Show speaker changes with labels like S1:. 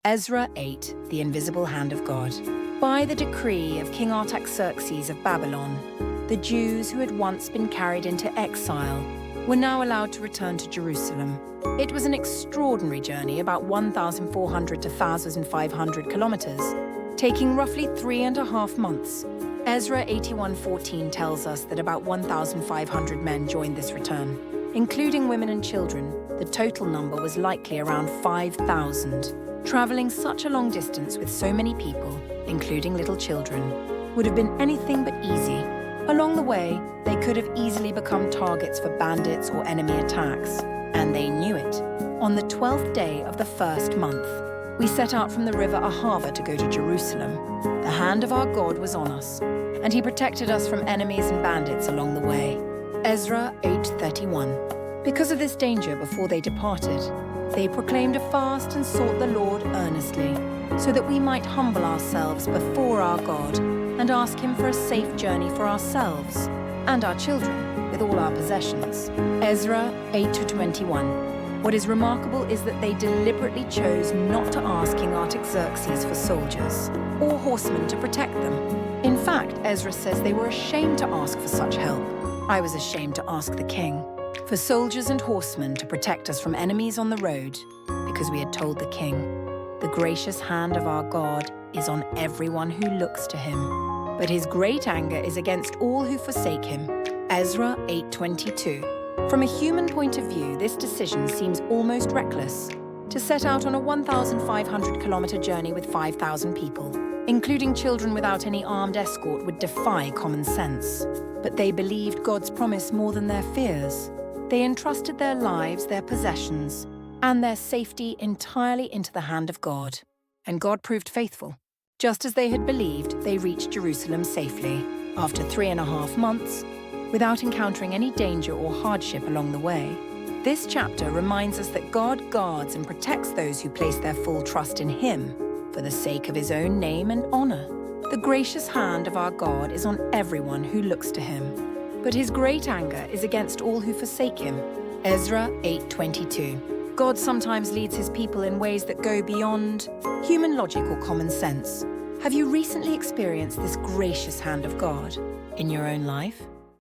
S1: Ezra 8, the invisible hand of God. By the decree of King Artaxerxes of Babylon, the Jews who had once been carried into exile were now allowed to return to Jerusalem. It was an extraordinary journey, about 1,400 to 1,500 kilometers, taking roughly 3.5 months. Ezra 81:14 tells us that about 1,500 men joined this return. Including women and children, the total number was likely around 5,000. Traveling such a long distance with so many people, including little children, would have been anything but easy. Along the way, they could have easily become targets for bandits or enemy attacks, and they knew it. On the 12th day of the first month, we set out from the river Ahava to go to Jerusalem. The hand of our God was on us, and he protected us from enemies and bandits along the way. Ezra 8:31. Because of this danger before they departed, they proclaimed a fast and sought the Lord earnestly, so that we might humble ourselves before our God and ask him for a safe journey for ourselves and our children with all our possessions. Ezra 8:21. What is remarkable is that they deliberately chose not to ask King Artaxerxes for soldiers or horsemen to protect them. In fact, Ezra says they were ashamed to ask for such help. I was ashamed to ask the king for soldiers and horsemen to protect us from enemies on the road, because we had told the king, "The gracious hand of our God is on everyone who looks to him, but his great anger is against all who forsake him." Ezra 8:22. From a human point of view, this decision seems almost reckless. To set out on a 1,500-kilometer journey with 5,000 people, including children without any armed escort, would defy common sense. But they believed God's promise more than their fears. They entrusted their lives, their possessions, and their safety entirely into the hand of God. And God proved faithful. Just as they had believed, they reached Jerusalem safely, after 3.5 months, without encountering any danger or hardship along the way. This chapter reminds us that God guards and protects those who place their full trust in him, for the sake of his own name and honor. The gracious hand of our God is on everyone who looks to him, but his great anger is against all who forsake him. Ezra 8:22. God sometimes leads his people in ways that go beyond human logic or common sense. Have you recently experienced this gracious hand of God in your own life?